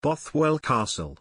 Bothwell Castle.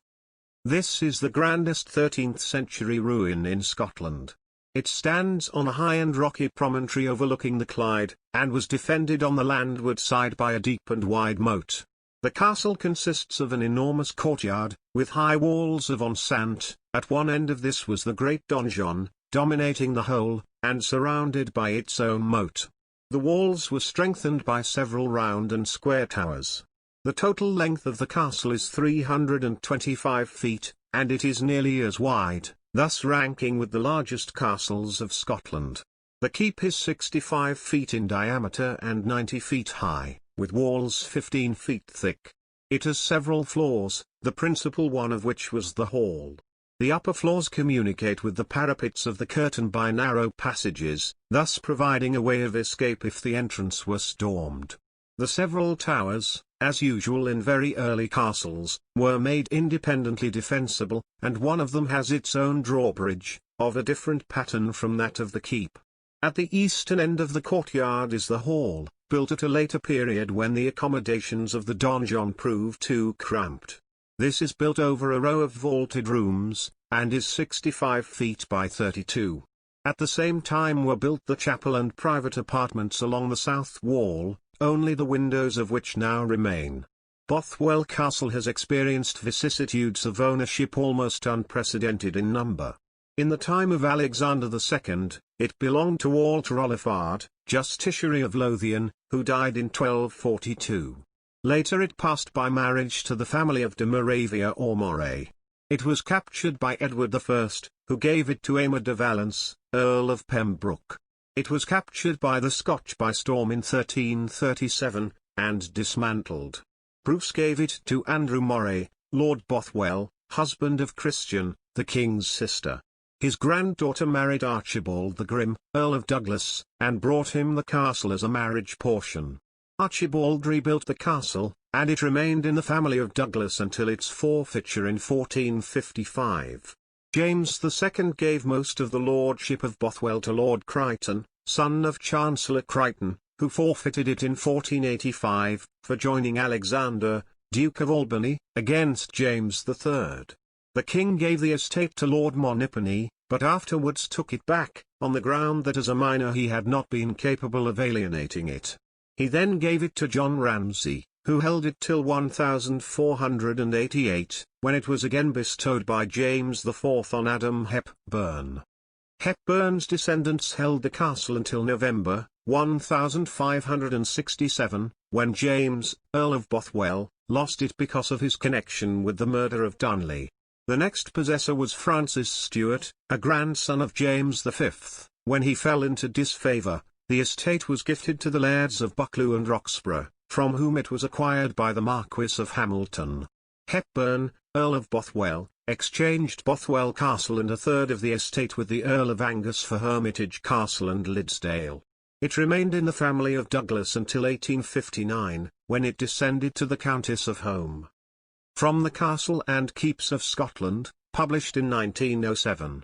This is the grandest 13th century ruin in Scotland. It stands on a high and rocky promontory overlooking the Clyde, and was defended on the landward side by a deep and wide moat. The castle consists of an enormous courtyard, with high walls of enceinte. At one end of this was the great donjon, dominating the whole, and surrounded by its own moat. The walls were strengthened by several round and square towers. The total length of the castle is 325 feet, and it is nearly as wide, thus ranking with the largest castles of Scotland. The keep is 65 feet in diameter and 90 feet high, with walls 15 feet thick. It has several floors, the principal one of which was the hall. The upper floors communicate with the parapets of the curtain by narrow passages, thus providing a way of escape if the entrance were stormed. The several towers, as usual in very early castles, were made independently defensible, and one of them has its own drawbridge, of a different pattern from that of the keep. At the eastern end of the courtyard is the hall, built at a later period when the accommodations of the donjon proved too cramped. This is built over a row of vaulted rooms, and is 65 feet by 32. At the same time were built the chapel and private apartments along the south wall, only the windows of which now remain. Bothwell Castle has experienced vicissitudes of ownership almost unprecedented in number. In the time of Alexander II, it belonged to Walter Oliphard, justiciary of Lothian, who died in 1242. Later it passed by marriage to the family of de Moravia or Moray. It was captured by Edward I, who gave it to Aymer de Valence, Earl of Pembroke. It was captured by the Scotch by storm in 1337, and dismantled. Bruce gave it to Andrew Moray, Lord Bothwell, husband of Christian, the king's sister. His granddaughter married Archibald the Grim, Earl of Douglas, and brought him the castle as a marriage portion. Archibald rebuilt the castle, and it remained in the family of Douglas until its forfeiture in 1455. James II gave most of the lordship of Bothwell to Lord Crichton, son of Chancellor Crichton, who forfeited it in 1485, for joining Alexander, Duke of Albany, against James III. The king gave the estate to Lord Monypenny, but afterwards took it back, on the ground that as a minor he had not been capable of alienating it. He then gave it to John Ramsay, who held it till 1488, when it was again bestowed by James IV on Adam Hepburn. Hepburn's descendants held the castle until November, 1567, when James, Earl of Bothwell, lost it because of his connection with the murder of Darnley. The next possessor was Francis Stewart, a grandson of James V. When he fell into disfavour, the estate was gifted to the lairds of Buccleuch and Roxburgh, from whom it was acquired by the Marquis of Hamilton. Hepburn, Earl of Bothwell, exchanged Bothwell Castle and a third of the estate with the Earl of Angus for Hermitage Castle and Liddesdale. It remained in the family of Douglas until 1859, when it descended to the Countess of Home. From the Castle and Keeps of Scotland, published in 1907.